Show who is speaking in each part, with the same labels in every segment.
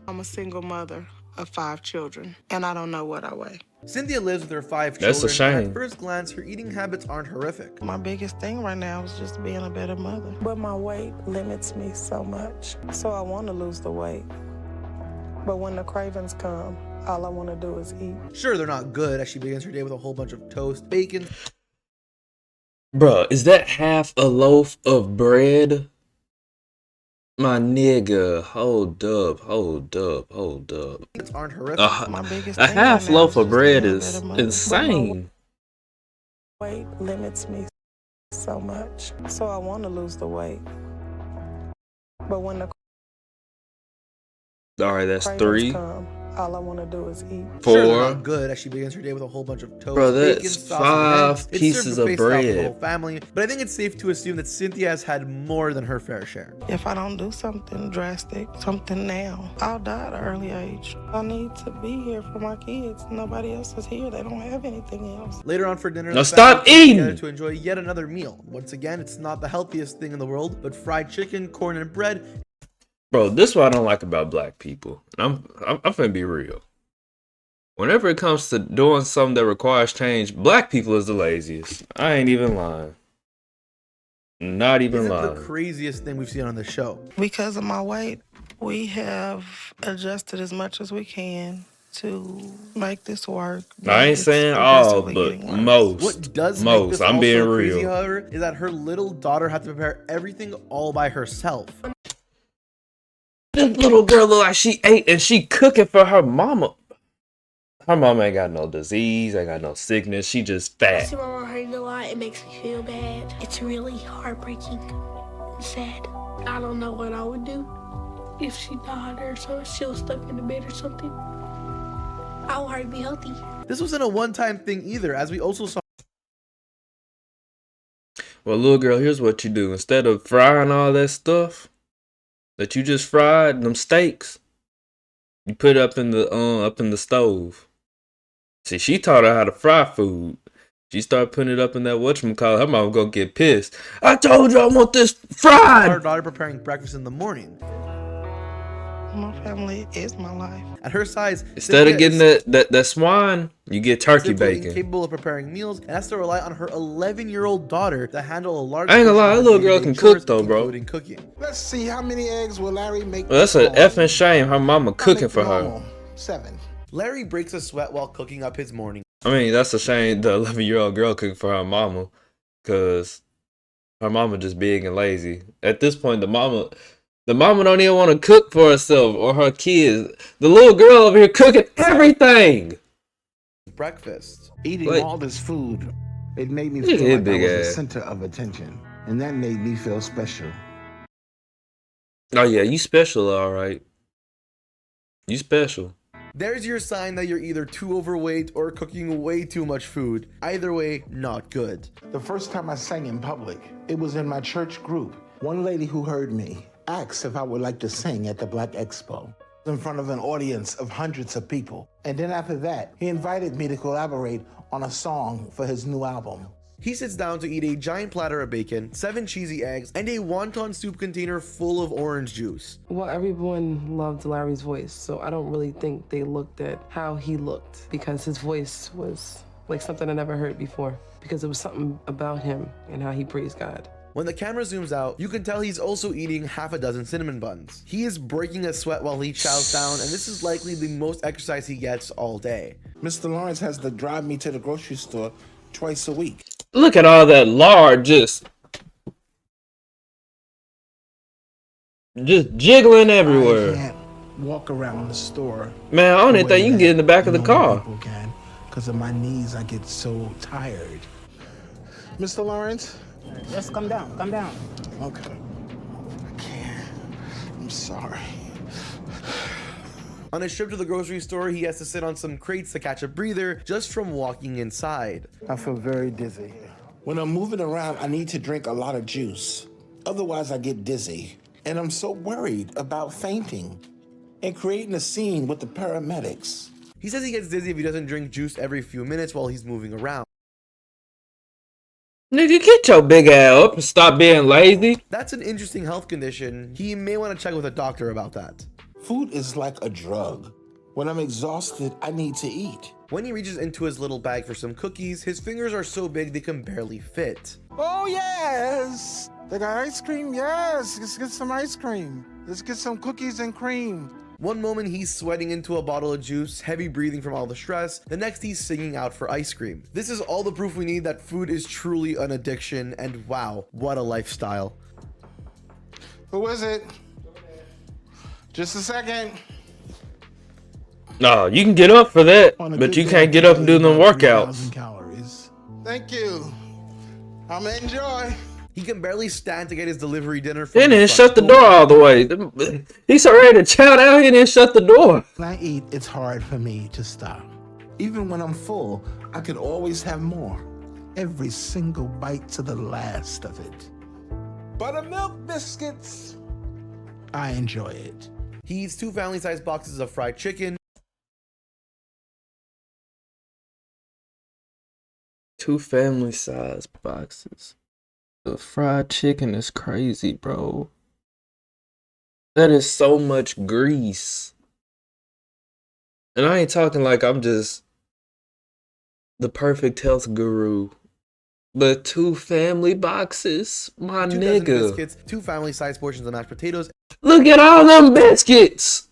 Speaker 1: I'm a single mother of 5 children, and I don't know what I weigh.
Speaker 2: Cynthia lives with her 5
Speaker 3: That's a
Speaker 2: children, and
Speaker 3: shame.
Speaker 2: at first glance, her eating habits aren't horrific.
Speaker 1: My biggest thing right now is just being a better mother. But my weight limits me so much. So I want to lose the weight. But when the cravings come, all I want to do is eat.
Speaker 2: Sure, they're not good, as she begins her day with a whole bunch of toast, bacon.
Speaker 3: Bruh, is that half a loaf of bread? My nigga, hold up.
Speaker 2: Aren't horrific.
Speaker 1: My biggest
Speaker 3: A
Speaker 1: thing
Speaker 3: half
Speaker 1: right now
Speaker 3: loaf
Speaker 1: is
Speaker 3: of
Speaker 1: just
Speaker 3: bread
Speaker 1: being a
Speaker 3: is
Speaker 1: better mother.
Speaker 3: insane.
Speaker 1: But my weight limits me so much. So I want to lose the weight. But when the
Speaker 3: Alright, that's
Speaker 1: cravings
Speaker 3: 3,
Speaker 1: come, all I want to do is eat.
Speaker 3: 4.
Speaker 2: Sure, they're not good, as she begins her day with a whole bunch of toast,
Speaker 3: Bro,
Speaker 2: bacon,
Speaker 3: that's
Speaker 2: sausage, and eggs.
Speaker 3: 5
Speaker 2: It's
Speaker 3: pieces
Speaker 2: served
Speaker 3: of
Speaker 2: buffet style for the
Speaker 3: bread.
Speaker 2: whole family, but I think it's safe to assume that Cynthia has had more than her fair share.
Speaker 1: If I don't do something drastic, something now, I'll die at an early age. I need to be here for my kids. Nobody else is here. They don't have anything else.
Speaker 2: Later on for dinner,
Speaker 3: Now
Speaker 2: the
Speaker 3: stop
Speaker 2: family comes
Speaker 3: eating!
Speaker 2: together to enjoy yet another meal. Once again, it's not the healthiest thing in the world, but fried chicken, corn, and bread.
Speaker 3: Bro, this is what I don't like about black people. I'm finna be real. Whenever it comes to doing something that requires change, black people is the laziest. I ain't even lying. Not even
Speaker 2: Isn't
Speaker 3: lying.
Speaker 2: the craziest thing we've seen on the show.
Speaker 1: Because of my weight, we have adjusted as much as we can to make this work.
Speaker 3: I ain't
Speaker 1: It's
Speaker 3: saying all,
Speaker 1: progressively
Speaker 3: but
Speaker 1: getting worse.
Speaker 3: most.
Speaker 2: What does make this
Speaker 3: I'm
Speaker 2: also
Speaker 3: being
Speaker 2: crazy,
Speaker 3: real.
Speaker 2: however, is that her little daughter had to prepare everything all by herself.
Speaker 3: This little girl look like she ate and she cooking for her mama. Her mama ain't got no disease, ain't got no sickness. She just
Speaker 4: I
Speaker 3: fat.
Speaker 4: see my mom hurting a lot. It makes me feel bad. It's really heartbreaking and sad. I don't know what I would do if she died or so she was stuck in the bed or something. I want her to be healthy.
Speaker 2: This wasn't a one-time thing either, as we also saw.
Speaker 3: Well, little girl, here's what you do. Instead of frying all that stuff that you just fried, them steaks, you put it up in the stove. See, she taught her how to fry food. She started putting it up in that whatchamacallit. Her mom gonna get pissed. I told you I want this fried!
Speaker 2: Our daughter preparing breakfast in the morning.
Speaker 1: My family is my life.
Speaker 2: At her size,
Speaker 3: Instead of
Speaker 2: Cynthia
Speaker 3: getting that swine, you get turkey
Speaker 2: simply
Speaker 3: bacon.
Speaker 2: incapable of preparing meals and has to rely on her 11-year-old daughter to handle a large.
Speaker 3: I ain't gonna lie,
Speaker 2: portion
Speaker 3: that
Speaker 2: of
Speaker 3: little girl
Speaker 2: day-to-day
Speaker 3: can cook
Speaker 2: chores,
Speaker 3: though, bro.
Speaker 2: including cooking.
Speaker 5: Let's see, how many eggs will Larry make?
Speaker 3: Well, that's an effing shame. Her mama
Speaker 5: I'll
Speaker 3: cooking
Speaker 5: make
Speaker 3: for her.
Speaker 5: normal 7.
Speaker 2: Larry breaks a sweat while cooking up his morning.
Speaker 3: I mean, that's a shame the 11-year-old girl cooking for her mama, cause her mama just big and lazy. At this point, the mama don't even want to cook for herself or her kids. The little girl over here cooking everything.
Speaker 2: Breakfast.
Speaker 5: Eating
Speaker 3: Like-
Speaker 5: all this food, it made me
Speaker 3: Look at
Speaker 5: feel
Speaker 3: his
Speaker 5: like I
Speaker 3: big
Speaker 5: was the
Speaker 3: ass.
Speaker 5: center of attention. And that made me feel special.
Speaker 3: Oh yeah, you special, all right. You special.
Speaker 2: There's your sign that you're either too overweight or cooking way too much food. Either way, not good.
Speaker 5: The first time I sang in public, it was in my church group. One lady who heard me asked if I would like to sing at the Black Expo in front of an audience of hundreds of people. And then after that, he invited me to collaborate on a song for his new album.
Speaker 2: He sits down to eat a giant platter of bacon, 7 cheesy eggs, and a wonton soup container full of orange juice.
Speaker 6: Well, everyone loved Larry's voice, so I don't really think they looked at how he looked because his voice was like something I never heard before because it was something about him and how he praised God.
Speaker 2: When the camera zooms out, you can tell he's also eating half a dozen cinnamon buns. He is breaking a sweat while he chows down, and this is likely the most exercise he gets all day.
Speaker 5: Mr. Lawrence has to drive me to the grocery store twice a week.
Speaker 3: Look at all that lard just jiggling
Speaker 5: I
Speaker 3: everywhere.
Speaker 5: can't walk around the store.
Speaker 3: Man, I don't even think you can get in the back of the car.
Speaker 5: People can, because of my knees, I get so tired. Mr. Lawrence?
Speaker 7: Just come down, come down.
Speaker 5: Okay. I can't. I'm sorry.
Speaker 2: On his trip to the grocery store, he has to sit on some crates to catch a breather just from walking inside.
Speaker 5: I feel very dizzy. When I'm moving around, I need to drink a lot of juice. Otherwise, I get dizzy. And I'm so worried about fainting and creating a scene with the paramedics.
Speaker 2: He says he gets dizzy if he doesn't drink juice every few minutes while he's moving around.
Speaker 3: Nigga, get your big ass up and stop being lazy.
Speaker 2: That's an interesting health condition. He may want to check with a doctor about that.
Speaker 5: Food is like a drug. When I'm exhausted, I need to eat.
Speaker 2: When he reaches into his little bag for some cookies, his fingers are so big they can barely fit.
Speaker 5: Oh, yes! They got ice cream? Yes! Let's get some ice cream. Let's get some cookies and cream.
Speaker 2: One moment he's sweating into a bottle of juice, heavy breathing from all the stress. The next he's singing out for ice cream. This is all the proof we need that food is truly an addiction, and wow, what a lifestyle.
Speaker 5: Who is it? Just a second.
Speaker 3: No, you can get up for that, but you can't get up and do them workouts.
Speaker 5: Calories. Thank you. I'm gonna enjoy.
Speaker 2: He can barely stand to get his delivery dinner from
Speaker 3: He didn't shut the door all the way. He's so ready to chow down, he didn't shut the door.
Speaker 5: When I eat, it's hard for me to stop. Even when I'm full, I could always have more. Every single bite to the last of it. Buttermilk biscuits. I enjoy it.
Speaker 2: He eats 2 family-sized boxes of fried chicken.
Speaker 3: 2 family-sized boxes. The fried chicken is crazy, bro. That is so much grease. And I ain't talking like I'm just the perfect health guru. But 2 family boxes, my
Speaker 2: 2
Speaker 3: nigga.
Speaker 2: dozen biscuits, 2 family-sized portions of mashed potatoes.
Speaker 3: Look at all them biscuits.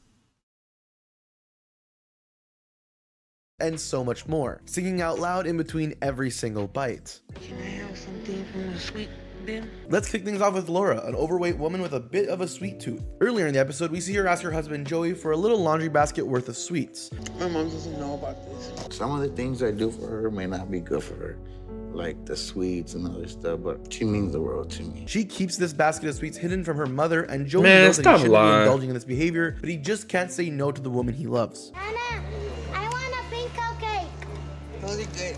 Speaker 2: And so much more, singing out loud in between every single bite.
Speaker 8: Can I have something from the sweet bin?
Speaker 2: Let's kick things off with Laura, an overweight woman with a bit of a sweet tooth. Earlier in the episode, we see her ask her husband Joey for a little laundry basket worth of sweets.
Speaker 8: My mom doesn't know about this.
Speaker 9: Some of the things I do for her may not be good for her, like the sweets and other stuff, but she means the world to me.
Speaker 2: She keeps this basket of sweets hidden from her mother, and Joey
Speaker 3: Man,
Speaker 2: knows that he
Speaker 3: stop
Speaker 2: shouldn't be
Speaker 3: lying.
Speaker 2: indulging in this behavior, but he just can't say no to the woman he loves.
Speaker 4: Anna, I want a pink cupcake.
Speaker 8: Those are good.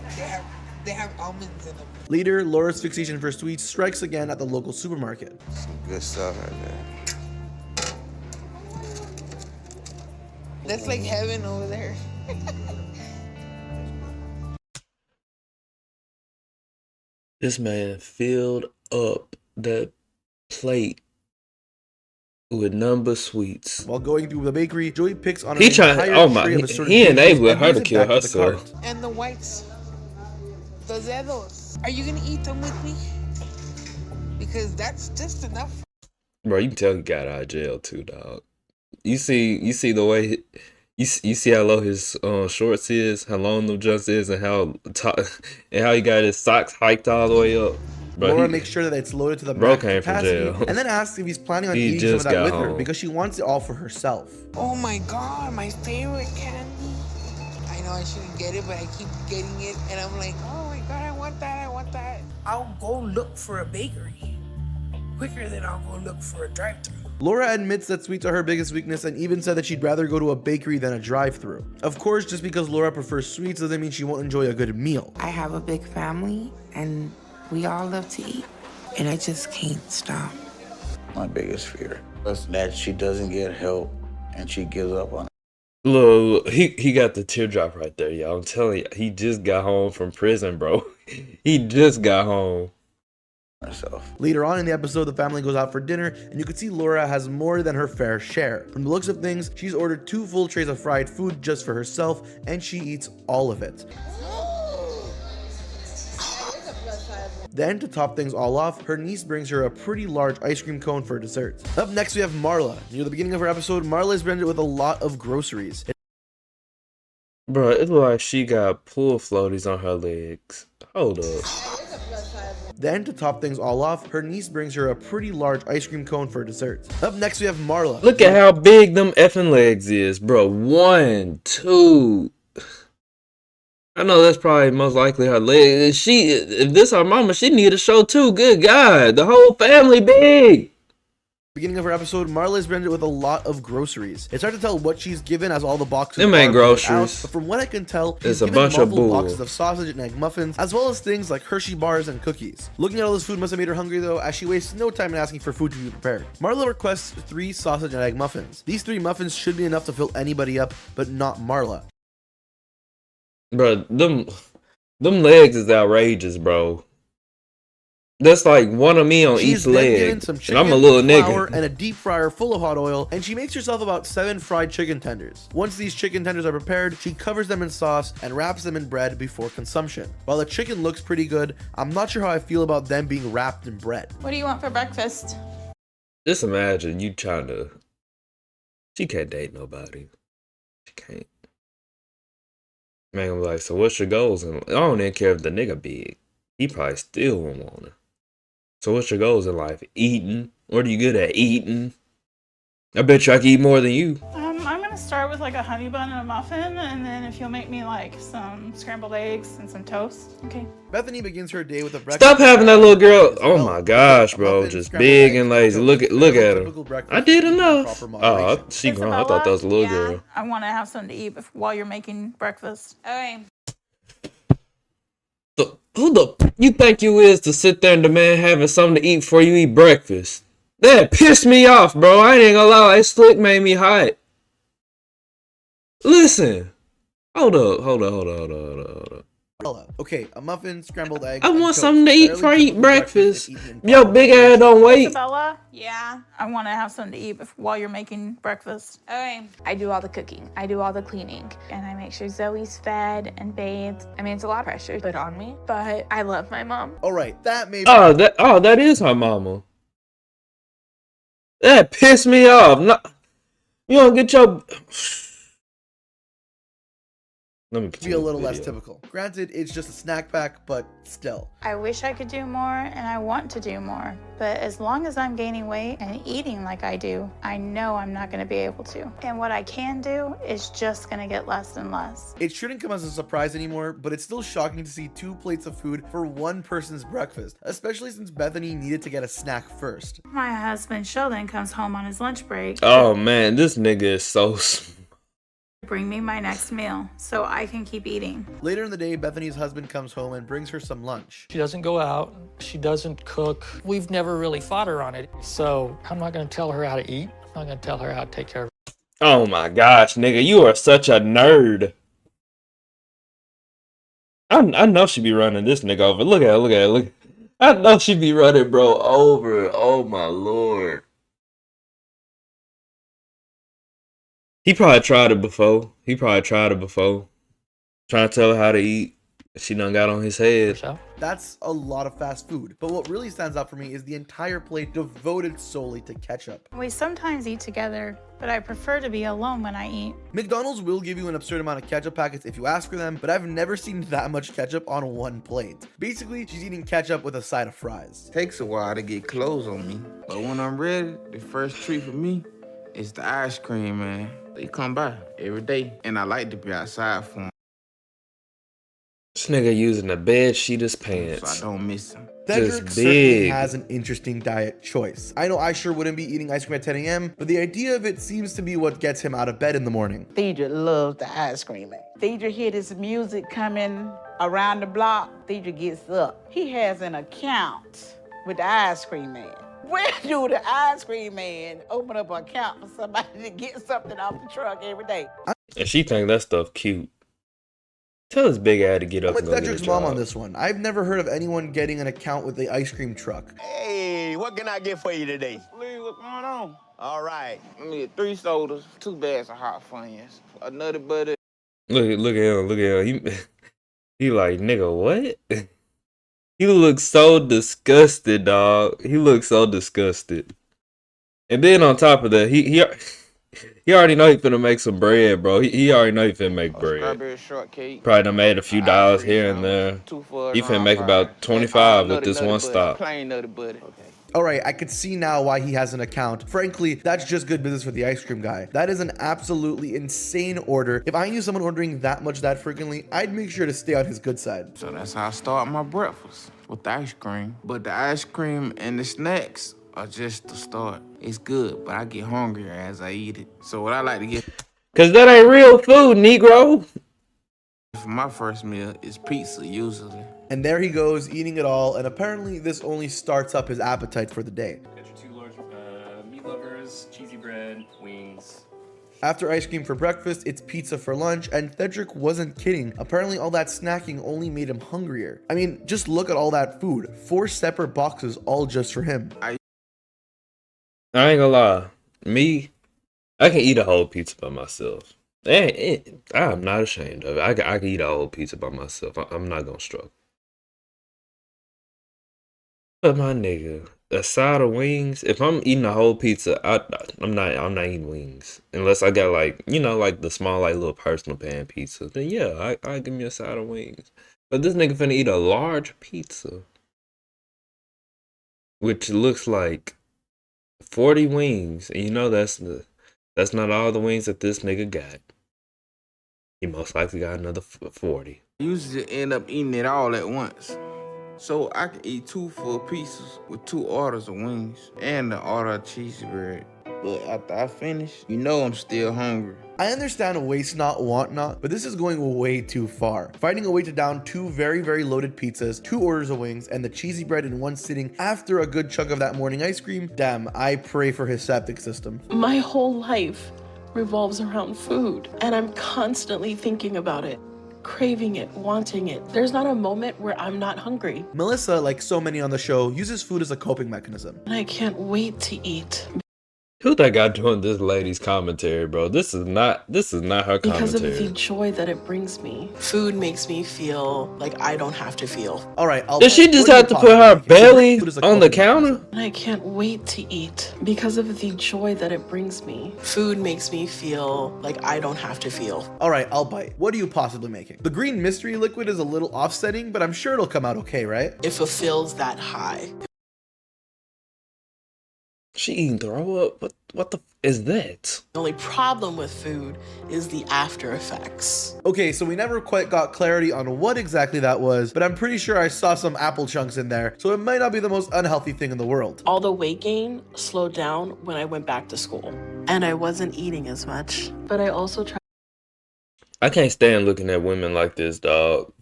Speaker 8: They have almonds in them.
Speaker 2: Later, Laura's fixation for sweets strikes again at the local supermarket.
Speaker 9: Some good stuff right there.
Speaker 8: That's like heaven over there.
Speaker 3: This man filled up that plate with number sweets.
Speaker 2: While going through the bakery, Joey picks on an
Speaker 3: He trying.
Speaker 2: entire
Speaker 3: Oh my!
Speaker 2: tray of assorted
Speaker 3: He
Speaker 2: cookies
Speaker 3: enabled
Speaker 2: and
Speaker 3: her
Speaker 2: brings
Speaker 3: to
Speaker 2: it
Speaker 3: kill
Speaker 2: back the
Speaker 3: herself.
Speaker 2: cart.
Speaker 8: And the whites. The dedos. Are you gonna eat them with me? Because that's just enough.
Speaker 3: Bro, you can tell he got out of jail too, dog. You see the way you see how low his shorts is, how long them jumps is, and how he got his socks hiked all the way up. Bro,
Speaker 2: Laura makes sure that it's loaded to the
Speaker 3: Bro
Speaker 2: max
Speaker 3: came from
Speaker 2: capacity,
Speaker 3: jail.
Speaker 2: and then asks if he's planning on
Speaker 3: He
Speaker 2: eating some of
Speaker 3: just
Speaker 2: that
Speaker 3: got
Speaker 2: with her
Speaker 3: home.
Speaker 2: because she wants it all for herself.
Speaker 8: Oh my god, my favorite candy. I know I shouldn't get it, but I keep getting it, and I'm like, oh my god, I want that, I want that. I'll go look for a bakery quicker than I'll go look for a drive-thru.
Speaker 2: Laura admits that sweets are her biggest weakness and even said that she'd rather go to a bakery than a drive-thru. Of course, just because Laura prefers sweets doesn't mean she won't enjoy a good meal.
Speaker 10: I have a big family and we all love to eat, and I just can't stop.
Speaker 9: My biggest fear is that she doesn't get help and she gives up on it.
Speaker 3: look, he got the teardrop right there, y'all. I'm telling you, he just got home from prison, bro. He just got home.
Speaker 9: Herself.
Speaker 2: Later on in the episode, the family goes out for dinner, and you can see Laura has more than her fair share. From the looks of things, she's ordered 2 full trays of fried food just for herself, and she eats all of it. Then, to top things all off, her niece brings her a pretty large ice cream cone for dessert. Up next, we have Marla. Near the beginning of her episode, Marla is presented with a lot of groceries.
Speaker 3: Bro, it look like she got pool floaties on her legs. Hold up.
Speaker 2: Then, to top things all off, her niece brings her a pretty large ice cream cone for dessert. Up next, we have Marla.
Speaker 3: Look at how big them effing legs is, bro. 1, 2. I know that's probably most likely her leg. If this her mama, she need a show too. Good God, the whole family big.
Speaker 2: Beginning of her episode, Marla is presented with a lot of groceries. It's hard to tell what she's given as all the boxes
Speaker 3: Them
Speaker 2: are
Speaker 3: ain't
Speaker 2: laid out,
Speaker 3: groceries.
Speaker 2: but from what I can tell,
Speaker 3: It's
Speaker 2: she's
Speaker 3: a
Speaker 2: given
Speaker 3: bunch of
Speaker 2: multiple
Speaker 3: bull.
Speaker 2: boxes of sausage and egg muffins, as well as things like Hershey bars and cookies. Looking at all this food must have made her hungry though, as she wastes no time in asking for food to be prepared. Marla requests 3 sausage and egg muffins. These 3 muffins should be enough to fill anybody up, but not Marla.
Speaker 3: Bro, them legs is outrageous, bro. That's like one of me on
Speaker 2: She's
Speaker 3: each
Speaker 2: then given
Speaker 3: leg.
Speaker 2: some
Speaker 3: And
Speaker 2: chicken,
Speaker 3: I'm a little
Speaker 2: flour,
Speaker 3: nigga.
Speaker 2: and a deep fryer full of hot oil, and she makes herself about 7 fried chicken tenders. Once these chicken tenders are prepared, she covers them in sauce and wraps them in bread before consumption. While the chicken looks pretty good, I'm not sure how I feel about them being wrapped in bread.
Speaker 11: What do you want for breakfast?
Speaker 3: Just imagine you trying to. She can't date nobody. She can't. Man, I'm like, so what's your goals? And I don't even care if the nigga big. He probably still won't want her. So what's your goals in life? Eating? What are you good at? Eating? I bet you I can eat more than you.
Speaker 11: I'm gonna start with like a honey bun and a muffin, and then if you'll make me like some scrambled eggs and some toast. Okay.
Speaker 2: Bethany begins her day with a breakfast.
Speaker 3: Stop having that little girl. Oh my gosh, bro. Just big and lazy. Look at her. I did enough. Oh, she grown. I thought that was a little girl.
Speaker 11: I want to have something to eat while you're making breakfast. Okay.
Speaker 3: Who the you think you is to sit there and demand having something to eat before you eat breakfast? That pissed me off, bro. I ain't gonna lie. That slick made me hot. Listen. Hold up.
Speaker 2: Okay, a muffin, scrambled eggs.
Speaker 3: I
Speaker 2: and
Speaker 3: want
Speaker 2: toast.
Speaker 3: something to eat before I eat
Speaker 2: Typical
Speaker 3: breakfast.
Speaker 2: eaten in
Speaker 3: Yo,
Speaker 2: proper
Speaker 3: big ass don't wait.
Speaker 11: Isabella? Yeah. I want to have something to eat while you're making breakfast.
Speaker 12: Okay. I do all the cooking. I do all the cleaning. And I make sure Zoe's fed and bathed. I mean, it's a lot of pressure put on me, but I love my mom.
Speaker 2: All right, that may be.
Speaker 3: That is her mama. That pissed me off. No, you don't get your. Let me
Speaker 2: be a little less typical. Granted, it's just a snack pack, but still.
Speaker 11: I wish I could do more, and I want to do more. But as long as I'm gaining weight and eating like I do, I know I'm not going to be able to. And what I can do is just going to get less and less.
Speaker 2: It shouldn't come as a surprise anymore, but it's still shocking to see 2 plates of food for one person's breakfast, especially since Bethany needed to get a snack first.
Speaker 11: My husband Sheldon comes home on his lunch break.
Speaker 3: Oh man, this nigga is so.
Speaker 11: Bring me my next meal so I can keep eating.
Speaker 2: Later in the day, Bethany's husband comes home and brings her some lunch.
Speaker 13: She doesn't go out. She doesn't cook. We've never really fought her on it. So I'm not going to tell her how to eat. I'm not going to tell her how to take care of her.
Speaker 3: Oh my gosh, nigga, you are such a nerd. I know she be running this nigga over. Look at her. I know she be running bro over. Oh my lord. He probably tried it before. Trying to tell her how to eat. She done got on his head.
Speaker 2: That's a lot of fast food. But what really stands out for me is the entire plate devoted solely to ketchup.
Speaker 11: We sometimes eat together, but I prefer to be alone when I eat.
Speaker 2: McDonald's will give you an absurd amount of ketchup packets if you ask for them, but I've never seen that much ketchup on one plate. Basically, she's eating ketchup with a side of fries.
Speaker 14: Takes a while to get clothes on me, but when I'm ready, the first treat for me is the ice cream, man. They come by every day, and I like to be outside for them.
Speaker 3: This nigga using a bed sheet as pants.
Speaker 14: So I don't miss them.
Speaker 2: Thedric certainly has an interesting diet choice. I know I sure wouldn't be eating ice cream at 10 a.m., but the idea of it seems to be what gets him out of bed in the morning.
Speaker 15: Thedric loves the ice cream, man. Thedric hear this music coming around the block. Thedric gets up. He has an account with the ice cream man. Where do the ice cream man open up an account for somebody to get something off the truck every day?
Speaker 3: And she think that stuff cute. Tell his big ass to get up
Speaker 2: I'm with
Speaker 3: and go
Speaker 2: Thedric's
Speaker 3: get a
Speaker 2: mom
Speaker 3: job.
Speaker 2: on this one. I've never heard of anyone getting an account with the ice cream truck.
Speaker 16: Hey, what can I get for you today?
Speaker 14: Please, what's going on?
Speaker 16: All right.
Speaker 14: Let me get 3 sodas, 2 bags of hot Funyuns, a Nutty Buddy.
Speaker 3: Look at him. He like, nigga, what? He looks so disgusted, dog. He looks so disgusted. And then on top of that, he already know he finna make some bread, bro. He already know he finna make bread.
Speaker 14: Strawberry shortcake.
Speaker 3: Probably done made a few dollars here and there. He finna make about 25 with this one stop.
Speaker 14: Plain Nutty Buddy. Okay.
Speaker 2: All right, I could see now why he has an account. Frankly, that's just good business for the ice cream guy. That is an absolutely insane order. If I knew someone ordering that much that frequently, I'd make sure to stay on his good side.
Speaker 14: So that's how I start my breakfast, with the ice cream. But the ice cream and the snacks are just the start. It's good, but I get hungrier as I eat it. So what I like to get...
Speaker 3: Cause that ain't real food, Negro.
Speaker 14: For my first meal is pizza, usually.
Speaker 2: And there he goes, eating it all, and apparently this only starts up his appetite for the day.
Speaker 17: Get your 2 large meat lovers, cheesy bread, wings,
Speaker 2: After ice cream for breakfast, it's pizza for lunch, and Thedric wasn't kidding. Apparently all that snacking only made him hungrier. I mean, just look at all that food. 4 separate boxes all just for him.
Speaker 3: I ain't gonna lie. Me, I can eat a whole pizza by myself. I'm not ashamed of it. I can eat a whole pizza by myself. I'm not gonna struggle. But my nigga, a side of wings. If I'm eating a whole pizza, I'm not eating wings unless I got like like the small like little personal pan pizza. Then yeah, I give me a side of wings. But this nigga finna eat a large pizza, which looks like 40 wings, and that's not all the wings that this nigga got. He most likely got another 40.
Speaker 14: I usually end up eating it all at once. So I can eat 2 full pieces with 2 orders of wings and an order of cheesy bread. But after I finish, I'm still hungry.
Speaker 2: I understand waste not, want not, but this is going way too far. Finding a way to down 2 very, very loaded pizzas, 2 orders of wings, and the cheesy bread in one sitting after a good chunk of that morning ice cream, damn, I pray for his septic system.
Speaker 1: My whole life revolves around food, and I'm constantly thinking about it. Craving it, wanting it. There's not a moment where I'm not hungry.
Speaker 2: Melissa, like so many on the show, uses food as a coping mechanism.
Speaker 1: And I can't wait to eat.
Speaker 3: Who that guy doing this lady's commentary, bro? This is not her commentary.
Speaker 1: Because of the joy that it brings me. Food makes me feel like I don't have to feel.
Speaker 2: All right,
Speaker 3: does she just have to put her belly on the counter?
Speaker 1: And I can't wait to eat because of the joy that it brings me. Food makes me feel like I don't have to feel.
Speaker 2: All right, I'll bite. What are you possibly making? The green mystery liquid is a little offsetting, but I'm sure it'll come out okay, right?
Speaker 1: It fulfills that high.
Speaker 3: She eating throw up? What the is that?
Speaker 1: The only problem with food is the after effects.
Speaker 2: Okay, so we never quite got clarity on what exactly that was, but I'm pretty sure I saw some apple chunks in there, so it might not be the most unhealthy thing in the world.
Speaker 1: All the weight gain slowed down when I went back to school, and I wasn't eating as much. But I also tried.
Speaker 3: I can't stand looking at women like this, dog.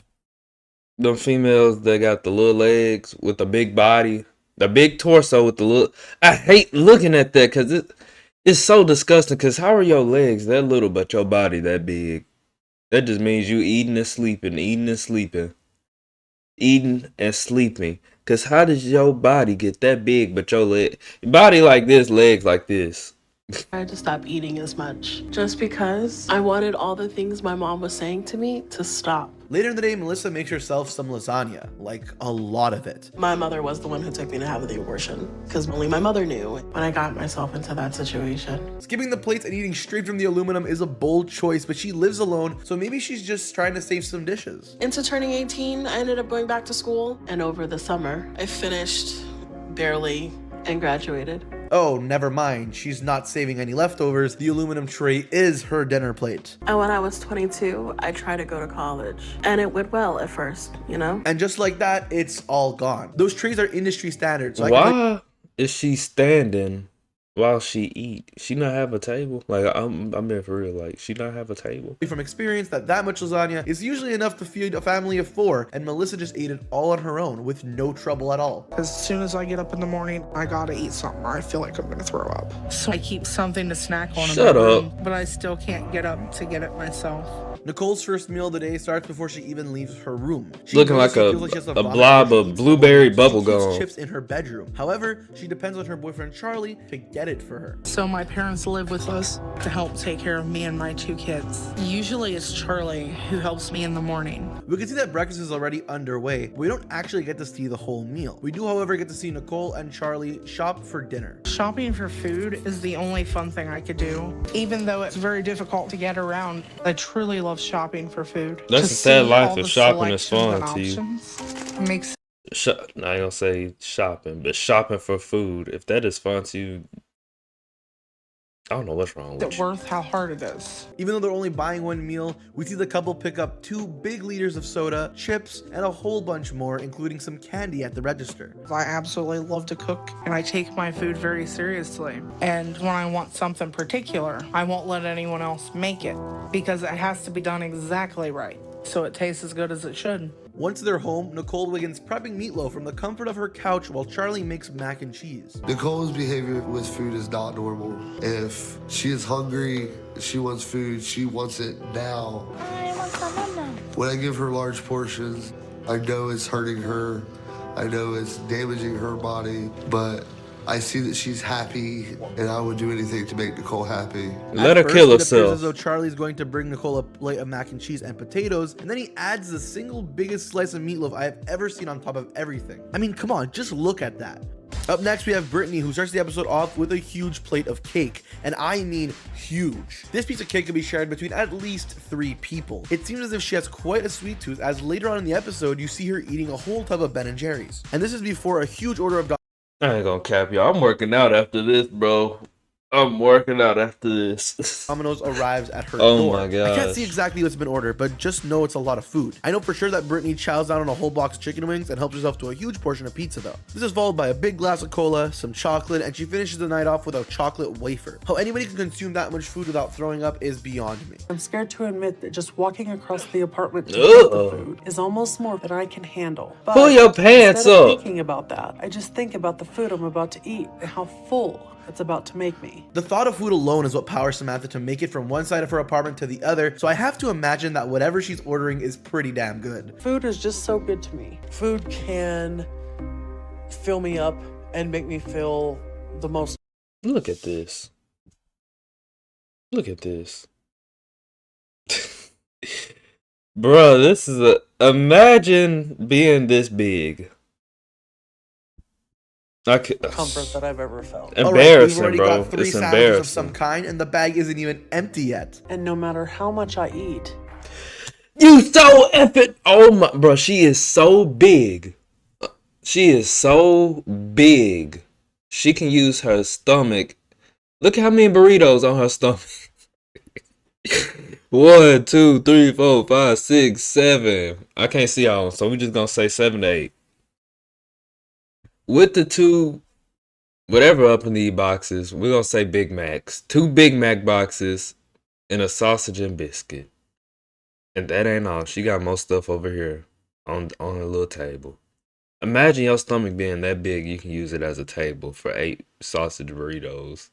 Speaker 3: Them females that got the little legs with the big body. The big torso with the little... I hate looking at that because it's so disgusting. Because how are your legs that little but your body that big? That just means you eating and sleeping, eating and sleeping. Eating and sleeping. Because how does your body get that big but your body like this, legs like this?
Speaker 1: I had to stop eating as much just because I wanted all the things my mom was saying to me to stop.
Speaker 2: Later in the day, Melissa makes herself some lasagna, like a lot of it.
Speaker 1: My mother was the one who took me to have the abortion because only my mother knew when I got myself into that situation.
Speaker 2: Skipping the plates and eating straight from the aluminum is a bold choice, but she lives alone, so maybe she's just trying to save some dishes.
Speaker 1: Into turning 18, I ended up going back to school, and over the summer, I finished barely and graduated.
Speaker 2: Oh, never mind. She's not saving any leftovers. The aluminum tray is her dinner plate.
Speaker 1: And when I was 22, I tried to go to college. And it went well at first,
Speaker 2: And just like that, it's all gone. Those trays are industry standard. So
Speaker 3: why is she standing while she eat? She not have a table? Like, I'm being for real. Like, she not have a table?
Speaker 2: From experience, that much lasagna is usually enough to feed a family of 4, and Melissa just ate it all on her own with no trouble at all.
Speaker 8: As soon as I get up in the morning, I gotta eat something or I feel like I'm gonna throw up. So I keep something to snack on in my room, but I still can't get up to get it myself.
Speaker 2: Nicole's first meal of the day starts before she even leaves her room.
Speaker 3: Looking like a blob of blueberry bubble gum.
Speaker 2: Chips in her bedroom. However, she depends on her boyfriend Charlie to get it for her.
Speaker 8: So my parents live with us to help take care of me and my 2 kids. Usually it's Charlie who helps me in the morning.
Speaker 2: We can see that breakfast is already underway. We don't actually get to see the whole meal. We do, however, get to see Nicole and Charlie shop for dinner.
Speaker 8: Shopping for food is the only fun thing I could do. Even though it's very difficult to get around, I truly love shopping for food.
Speaker 3: That's a sad life if shopping is fun to you.
Speaker 8: Makes
Speaker 3: I ain't gonna say shopping, but shopping for food, if that is fun to you, I don't know what's wrong with
Speaker 8: it worth how hard it is.
Speaker 2: Even though they're only buying 1 meal, we see the couple pick up 2 big liters of soda, chips, and a whole bunch more, including some candy at the register.
Speaker 8: I absolutely love to cook, and I take my food very seriously. And when I want something particular, I won't let anyone else make it because it has to be done exactly right.
Speaker 6: so it tastes as good as it should.
Speaker 2: Once they're home, Nicole begins prepping meatloaf from the comfort of her couch while Charlie makes mac and cheese.
Speaker 17: Nicole's behavior with food is not normal. If she is hungry, she wants food, she wants it now. When I give her large portions, I know it's hurting her. I know it's damaging her body, but I see that she's happy, and I would do anything to make Nicole happy.
Speaker 3: Let her kill herself.
Speaker 2: It appears as though Charlie's going to bring Nicole a plate of mac and cheese and potatoes, and then he adds the single biggest slice of meatloaf I have ever seen on top of everything. I mean, come on, just look at that. Up next, we have Bethany, who starts the episode off with a huge plate of cake, and I mean huge. This piece of cake can be shared between at least 3 people. It seems as if she has quite a sweet tooth, as later on in the episode, you see her eating a whole tub of Ben & Jerry's. And this is before a huge order of
Speaker 3: I ain't gonna cap y'all. I'm working out after this, bro. I'm working out after this.
Speaker 2: Domino's arrives at her
Speaker 3: Oh
Speaker 2: door.
Speaker 3: my gosh.
Speaker 2: I can't see exactly what's been ordered, but just know it's a lot of food. I know for sure that Bethany chows down on a whole box of chicken wings and helps herself to a huge portion of pizza though. This is followed by a big glass of cola, some chocolate, and she finishes the night off with a chocolate wafer. How anybody can consume that much food without throwing up is beyond me.
Speaker 18: I'm scared to admit that just walking across the apartment to
Speaker 3: Ugh.
Speaker 18: get the food is almost more than I can handle. But
Speaker 3: Pull your pants
Speaker 18: instead of
Speaker 3: up.
Speaker 18: thinking about that, I just think about the food I'm about to eat and how full it's about to make me.
Speaker 2: The thought of food alone is what powers Samantha to make it from one side of her apartment to the other, so I have to imagine that whatever she's ordering is pretty damn good.
Speaker 18: Food is just so good to me. Food can fill me up and make me feel the most.
Speaker 3: Look at this. Look at this. Bro, this is imagine being this big.
Speaker 18: Comfort that I've ever felt.
Speaker 3: Embarrassing,
Speaker 2: Alright, we've already
Speaker 3: bro.
Speaker 2: got 3
Speaker 3: It's
Speaker 2: sandwiches
Speaker 3: embarrassing.
Speaker 2: of some kind, and the bag isn't even empty yet.
Speaker 18: And no matter how much I eat,
Speaker 3: You so effing. Oh my, bro, she is so big. She is so big. She can use her stomach. Look how many burritos on her stomach. 1, 2, 3, 4, 5, 6, 7. I can't see all, so we're just gonna say 7 to 8. With the 2, whatever up in these boxes, we're gonna say Big Macs. 2 Big Mac boxes and a sausage and biscuit. And that ain't all. She got more stuff over here on her little table. Imagine your stomach being that big, you can use it as a table for 8 sausage burritos,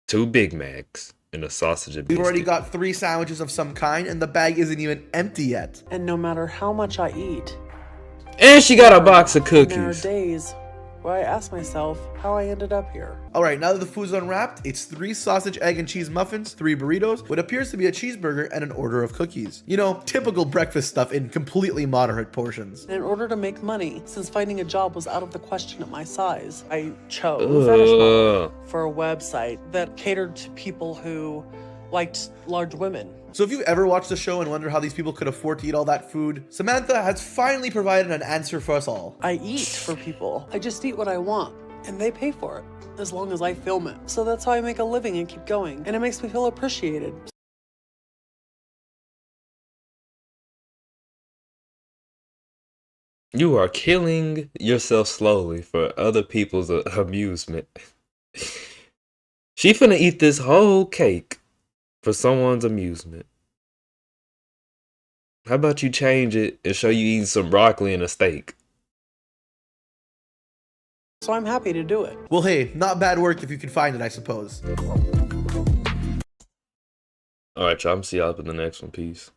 Speaker 3: 2 Big Macs, and a sausage and
Speaker 2: We've
Speaker 3: biscuit.
Speaker 2: already got 3 sandwiches of some kind, and the bag isn't even empty yet.
Speaker 18: and no matter how much I eat,
Speaker 3: And she got a box of
Speaker 18: there are
Speaker 3: cookies.
Speaker 18: days where I ask myself how I ended up here.
Speaker 2: Alright, now that the food's unwrapped, it's 3 sausage, egg, and cheese muffins, 3 burritos, what appears to be a cheeseburger, and an order of cookies. You know, typical breakfast stuff in completely moderate portions.
Speaker 18: And in order to make money, since finding a job was out of the question at my size, I chose
Speaker 3: Ugh.
Speaker 18: for a website that catered to people who liked large women.
Speaker 2: So if you've ever watched the show and wonder how these people could afford to eat all that food, Samantha has finally provided an answer for us all.
Speaker 18: I eat for people. I just eat what I want, and they pay for it, as long as I film it. So that's how I make a living and keep going, and it makes me feel appreciated.
Speaker 3: You are killing yourself slowly for other people's amusement. She finna eat this whole cake for someone's amusement. How about you change it and show you eating some broccoli and a steak?
Speaker 18: So I'm happy to do it.
Speaker 2: Well, hey, not bad work if you can find it, I suppose.
Speaker 3: Alright, y'all. I'm see y'all up in the next one. Peace.